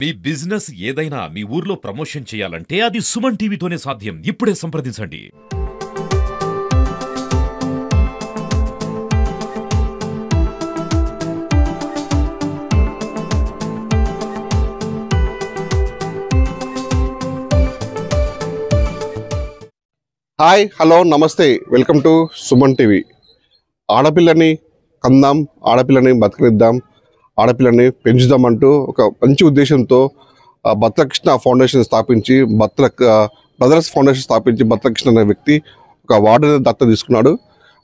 మీ business ఏదైనా మీ ఊర్లో promotion చేయాలంటే అది సుమన్ టీవీతోనే సాధ్యం. ఇప్పుడే సంప్రదించండి. హాయ్, హలో, నమస్తే, వెల్కమ్ టు సుమన్ టీవీ. ఆడపిల్లని కందాం, ఆడపిల్లని బతకనిద్దాం, ఆడపిల్లని పెంచుదామంటూ ఒక మంచి ఉద్దేశంతో బత్తుల కృష్ణ ఫౌండేషన్ స్థాపించి, బత్తుల బ్రదర్స్ ఫౌండేషన్ స్థాపించి బత్తుల కృష్ణ అనే వ్యక్తి ఒక వార్డుని దత్తత తీసుకున్నాడు.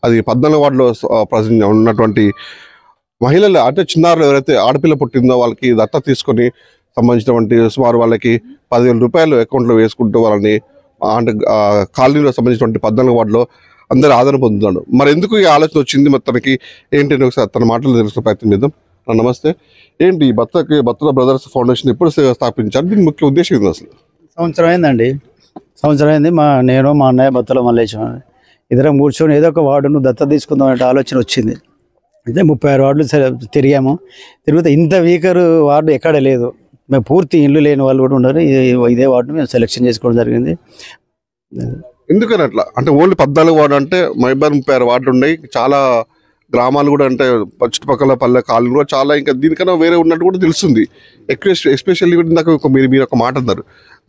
అది 14 వార్డులో ఉన్నటువంటి మహిళలు, అంటే చిన్నారులు ఎవరైతే ఆడపిల్ల పుట్టిందో వాళ్ళకి దత్తత తీసుకొని సంబంధించినటువంటి సుమారు వాళ్ళకి 10,000 రూపాయలు అకౌంట్లో వేసుకుంటూ వాళ్ళని అంటే కాలనీలో సంబంధించినటువంటి 14 వార్డులో అందరూ ఆదరణ పొందుతున్నాడు. మరి ఎందుకు ఈ ఆలోచన వచ్చింది, మరి తనకి ఏంటి ఒకసారి తన మాటలు తెలుసుకునే ప్రయత్నం చేద్దాం. నమస్తే, ఏంటి బత్తుల బ్రదర్స్ ఫౌండేషన్ ఎప్పుడు స్థాపించారు, దీని ముఖ్య ఉద్దేశం ఏంది అసలు? సంవత్సరం అయిందండి. సంవత్సరం అయింది. నేను మా అన్నయ్య బత్తుల మల్లేశం ఇద్దరం కూర్చొని ఏదో ఒక వార్డును దత్తత తీసుకుందాం అనే ఆలోచన వచ్చింది. అయితే 36 వార్డులు తిరిగాము. తిరిగితే ఇంత వీకర్ వార్డు ఎక్కడ లేదు. మేము పూర్తి ఇల్లు లేని వాళ్ళు కూడా ఉన్నారు. ఇదే వార్డును మేము సెలెక్షన్ చేసుకోవడం జరిగింది. ఎందుకని అట్లా అంటే ఓన్లీ 14 వార్డు అంటే మైబార్ 36 వార్డులు ఉన్నాయి. చాలా గ్రామాలు కూడా అంటే చుట్టుపక్కల పల్లె కాలనీ కూడా చాలా ఇంకా దీనికన్నా వేరే ఉన్నట్టు కూడా తెలుస్తుంది. ఎస్పెషల్లీ కూడా ఇందాక మీరు ఒక మాట అన్నారు,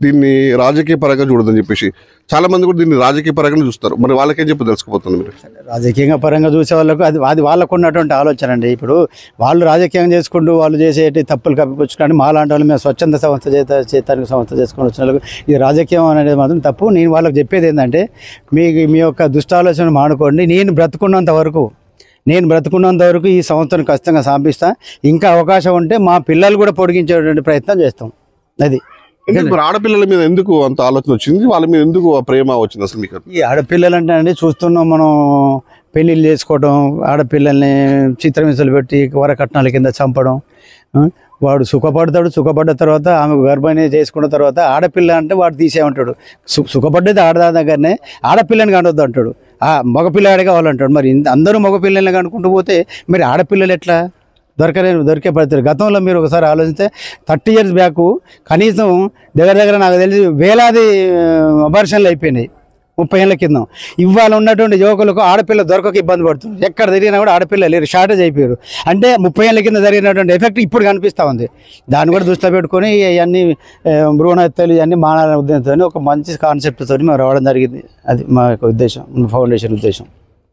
దీన్ని రాజకీయ పరంగా చూడదని చెప్పేసి. చాలా మంది కూడా దీన్ని రాజకీయ పరంగా చూస్తారు. మరి వాళ్ళకేం చెప్పి తెలుసుకుపోతుంది మీరు? రాజకీయంగా పరంగా చూసే వాళ్ళకు అది వాళ్ళకు ఉన్నటువంటి ఆలోచన అండి. ఇప్పుడు వాళ్ళు రాజకీయం చేసుకుంటూ వాళ్ళు చేసేటి తప్పులు కప్పిపుచ్చుకొని మా లాంటి వాళ్ళు మేము స్వచ్ఛంద సంస్థ చేతానికి సంస్థ చేసుకొని వచ్చిన వాళ్ళకు ఇది రాజకీయం అనేది మాత్రం తప్పు. నేను వాళ్ళకి చెప్పేది ఏంటంటే, మీ యొక్క దుష్టాలోచన మానుకోండి. నేను బ్రతుకున్నంత వరకు ఈ సంస్థను ఖచ్చితంగా సాధిస్తా. ఇంకా అవకాశం ఉంటే మా పిల్లలు కూడా పొడిగించేటువంటి ప్రయత్నం చేస్తాం. అది ఆడపిల్లల మీద ఎందుకు అంత ఆలోచన వచ్చింది, వాళ్ళ మీద ఎందుకు ప్రేమ వచ్చింది అసలు మీకు? ఈ ఆడపిల్లలు అంటే అండి, చూస్తున్నాం మనం పెళ్ళిళ్ళు చేసుకోవడం, ఆడపిల్లల్ని చిత్రహింసలు పెట్టి వరకట్నాల కింద చంపడం. వాడు సుఖపడ్డ తర్వాత ఆమె గర్భిణి చేసుకున్న తర్వాత ఆడపిల్ల అంటే వాడు తీసేమంటాడు. సుఖపడ్డది ఆడదాని దగ్గరనే, ఆడపిల్లని కనొద్దు అంటాడు. మగపిల్లాడే కావాలంటాడు. మరి అందరూ మగపిల్లల్ని కనుక్కుంటూ పోతే మరి ఆడపిల్లలు ఎట్లా దొరికే పరిస్థితి? గతంలో మీరు ఒకసారి ఆలోచిస్తే 30 years బ్యాక్ కనీసం దగ్గర నాకు తెలిసి వేలాది అబార్షన్లు అయిపోయినాయి 30 ఏళ్ళ కింద. ఇవాళ ఉన్నటువంటి యువకులకు ఆడపిల్ల దొరకక ఇబ్బంది పడుతుంది. ఎక్కడ తిరిగినా కూడా ఆడపిల్ల లేరు, షార్టేజ్ అయిపోయారు. అంటే 30 ఏళ్ళ కింద జరిగినటువంటి ఎఫెక్ట్ ఇప్పుడు కనిపిస్తూ ఉంది. దాన్ని కూడా దృష్టిలో పెట్టుకొని ఇవన్నీ భ్రూణ హత్యలు ఇవన్నీ మానవ ఉద్దేశంతో ఒక మంచి కాన్సెప్ట్తో మేము రావడం జరిగింది. అది మా యొక్క ఉద్దేశం, ఫౌండేషన్ ఉద్దేశం.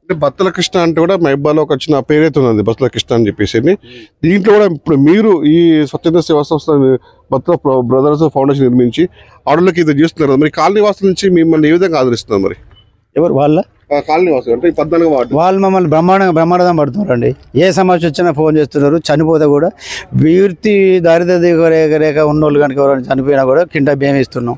అంటే బత్తుల కృష్ణ అంటే కూడా మైబాలో ఒక చిన్న పేరైతే ఉంది, బత్తుల కృష్ణ అని చెప్పేసి. దీంట్లో కూడా ఇప్పుడు మీరు ఈ స్వచ్ఛంద సేవా సంస్థ బత్తుల బ్రదర్స్ ఫౌండేషన్ నిర్మించి ఆడోళ్ళకి ఇది చేస్తున్నారు. మరి కాలనీ వాసుల నుంచి మిమ్మల్ని ఏ విధంగా ఆదరిస్తున్నారు? మరి ఎవరు వాళ్ళ కాలనీ వాసులు అంటే 14 వార్డు వాళ్ళు మమ్మల్ని బ్రహ్మాండంగా పడుతున్నారండి. ఏ సమస్య వచ్చినా ఫోన్ చేస్తున్నారు. చనిపోతే కూడా వీర్తి దారిద్ర్య రేఖ ఉన్నోళ్ళు కనుక ఎవరైనా చనిపోయినా కూడా కింద బియ్యం ఇస్తున్నాం.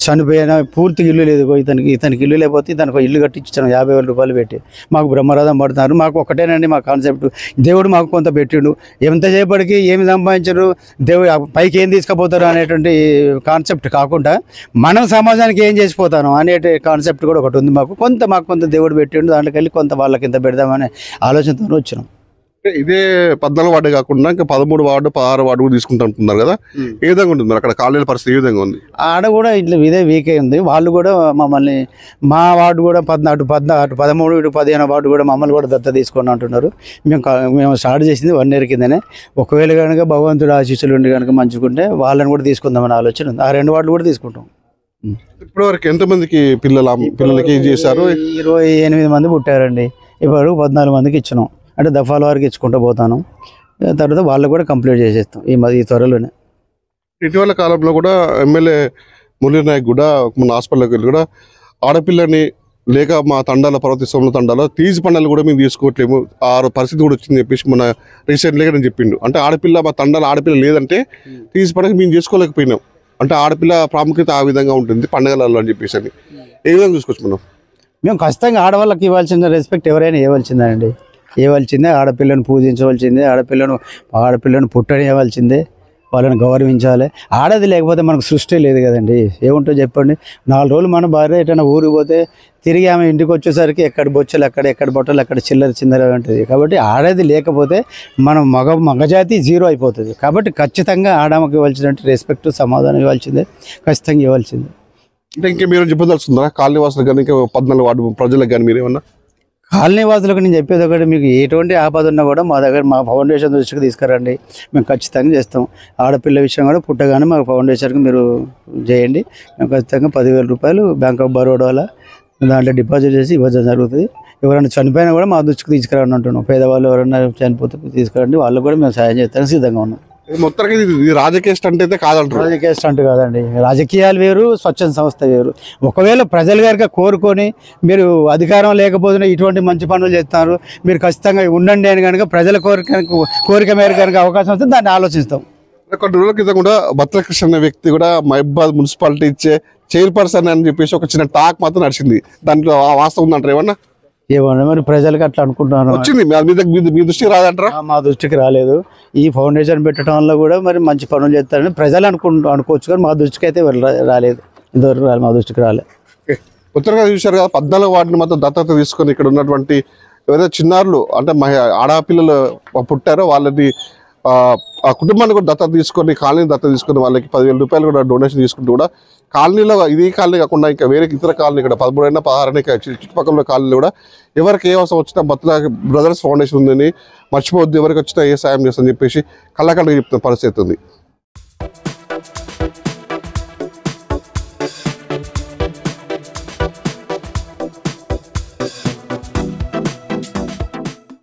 చనిపోయినా పూర్తిగా ఇల్లు లేదు, ఇతనికి ఇల్లు లేకపోతే ఇతనికి ఇల్లు కట్టించాను 50,000 రూపాయలు పెట్టి. మాకు బ్రహ్మరథం పడుతున్నారు. మాకు ఒకటేనండి మా కాన్సెప్ట్, దేవుడు మాకు కొంత పెట్టిండు, ఎంతసేపటికి ఏమి సంపాదించరు, దేవుడు పైకి ఏం తీసుకుపోతారు అనేటువంటి కాన్సెప్ట్ కాకుండా మనం సమాజానికి ఏం చేసిపోతాను అనే కాన్సెప్ట్ కూడా ఒకటి ఉంది. మాకు కొంత దేవుడు పెట్టిండు, దాంట్లోకి వెళ్ళి కొంత వాళ్ళకి ఎంత పెడదామనే ఆలోచనతో వచ్చినాం. ఇదే 14 వార్డు కాకుండా ఇంకా 13 వార్డు 16 వార్డు కూడా తీసుకుంటూ ఉంటున్నారు కదా, ఏ విధంగా ఉంటుంది అక్కడ కాలనీల పరిస్థితి? ఏ విధంగా ఉంది? ఆడ కూడా ఇట్లా ఇదే వీకే ఉంది. వాళ్ళు కూడా మమ్మల్ని మా వార్డు కూడా 13 15 వార్డు కూడా మమ్మల్ని కూడా దత్తత తీసుకొని అంటున్నారు. మేము స్టార్ట్ చేసింది 1 year కిందనే. ఒకవేళ కనుక భగవంతుడు ఆశీస్సులు ఉండి కనుక మంచుకుంటే వాళ్ళని కూడా తీసుకుందామని ఆలోచన ఉంది. ఆ 2 వార్డులు కూడా తీసుకుంటాం. ఇప్పటివరకు ఎంతమందికి పిల్లలకి ఏం చేశారు? 28 మంది పుట్టారండి. ఇప్పుడు 14 మందికి ఇచ్చినాం. అంటే దఫాల వారికి ఇచ్చుకుంటూ పోతాను. తర్వాత వాళ్ళు కూడా కంప్లీట్ చేసేస్తాం ఈ త్వరలోనే. ఇటీవల కాలంలో కూడా ఎమ్మెల్యే మురళీ నాయక్ కూడా మన హాస్పిటల్కి వెళ్ళి కూడా ఆడపిల్లని లేక మా తండాల పర్వత సోమల తండాలో తీసి పండాలు కూడా మేము తీసుకోవట్లేము, ఆ పరిస్థితి కూడా వచ్చిందని చెప్పేసి మన రీసెంట్లీగా నేను చెప్పిండు. అంటే మా తండాల ఆడపిల్ల లేదంటే తీసి పండుగ మేము చేసుకోలేకపోయినాం. అంటే ఆడపిల్ల ప్రాముఖ్యత ఆ విధంగా ఉంటుంది పండుగలలో అని చెప్పేసి. అని ఏ విధంగా చూసుకోవచ్చు మనం? మేము ఖచ్చితంగా ఆడవాళ్ళకి ఇవ్వాల్సిన రెస్పెక్ట్ ఎవరైనా ఇవ్వాల్సిందే. ఆడపిల్లను పూజించవలసిందే, ఆడపిల్లను పుట్టనివ్వాల్సిందే. వాళ్ళని గౌరవించాలి. ఆడది లేకపోతే మనకు సృష్టి లేదు కదండి. ఏముంటుందో చెప్పండి. 4 రోజులు మన భార్య ఎటైనా ఊరికి పోతే తిరిగి ఆమె ఇంటికి వచ్చేసరికి ఎక్కడ బొచ్చలు ఎక్కడ బొట్టలు ఎక్కడ చిల్లర ఉంటుంది. కాబట్టి ఆడది లేకపోతే మనం మగజాతి జీరో అయిపోతుంది. కాబట్టి ఖచ్చితంగా ఆడమకి ఇవ్వాల్సినట్టు రెస్పెక్ట్ సమాధానం ఇవ్వాల్సిందే, ఖచ్చితంగా ఇవ్వాల్సిందే. అంటే ఇంకా మీరు చెప్పదలుచుకుందా కాలనీ వాసులకు కానీ ఇంకా 14 వార్డు ప్రజలకు కానీ మీరు ఏమన్నా? కాలనీ వాసులకు నేను చెప్పేది ఒకటి, మీకు ఎటువంటి ఆపద ఉన్నా కూడా మా దగ్గర మా ఫౌండేషన్ దృష్టికి తీసుకురండి, మేము ఖచ్చితంగా చేస్తాం. ఆడపిల్ల విషయం కూడా పుట్టగానే మా ఫౌండేషన్కి మీరు చేయండి, మేము ఖచ్చితంగా 10,000 రూపాయలు బ్యాంక్ ఆఫ్ బరోడాలో దాంట్లో డిపాజిట్ చేసి ఇవ్వడం జరుగుతుంది. ఎవరైనా చనిపోయినా కూడా మా దృష్టికి తీసుకురండి అంటున్నాం. పేదవాళ్ళు ఎవరైనా చనిపోతే తీసుకురండి, వాళ్ళకు కూడా మేము సాయం చేస్తానికి సిద్ధంగా ఉన్నాం. మొత్తానికి ఇది రాజకీయ స్టంట్ అయితే కాదంటారు. రాజకీయ స్టంట్ కాదండి. రాజకీయాలు వేరు, స్వచ్ఛంద సంస్థ వేరు. ఒకవేళ ప్రజలు గారికి కోరుకొని మీరు అధికారం లేకపోతే ఇటువంటి మంచి పనులు చేస్తున్నారు, మీరు ఖచ్చితంగా ఉండండి అని కనుక ప్రజల కోరిక మేరకు కనుక అవకాశం వస్తే దాన్ని ఆలోచిస్తాం. కొన్ని రోజుల క్రితం కూడా బత్తుల కృష్ణ అనే వ్యక్తి కూడా మహబాద్ మున్సిపాలిటీ ఇచ్చే చైర్పర్సన్ అని చెప్పేసి ఒక చిన్న టాక్ మాత్రం నడిచింది. దాంట్లో వాస్తవం ఉందంటారు ఏమన్నా? ఏమన్నా మరి ప్రజలకు అట్లా అనుకుంటున్నాను. వచ్చింది మీ దృష్టికి రాదంటారా? మా దృష్టికి రాలేదు. ఈ ఫౌండేషన్ పెట్టడం వల్ల కూడా మరి మంచి పనులు చేస్తారని ప్రజలు అనుకోవచ్చు, కానీ మా దృష్టికి అయితే రాలేదు. ఇంతవరకు మా దృష్టికి రాలేదు. ఉత్తరంగా చూశారు కదా, 14 వార్డుని మాత్రం దత్తత తీసుకొని ఇక్కడ ఉన్నటువంటి ఎవరైతే చిన్నారులు అంటే ఆడపిల్లలు పుట్టారో వాళ్ళని ఆ కుటుంబాన్ని కూడా దత్తత తీసుకొని కాలనీ దత్తత తీసుకొని వాళ్ళకి 10,000 రూపాయలు కూడా డొనేషన్ తీసుకుంటూ కూడా కాలనీలో ఇది కాలనీ కాకుండా ఇంకా వేరే ఇతర కాలనీ ఇక్కడ 13 అయినా 16 అయినా చుట్టుపక్కల కాలనీలో కూడా ఎవరికి ఏ అవసరం వచ్చినా బత్తుల బ్రదర్స్ ఫౌండేషన్ ఉందని మర్చిపోవద్దు, ఎవరికి వచ్చినా ఏ సాయం చేస్తుందని చెప్పేసి కళ్ళకళ్ళకి చెప్తున్న పరిస్థితి ఉంది.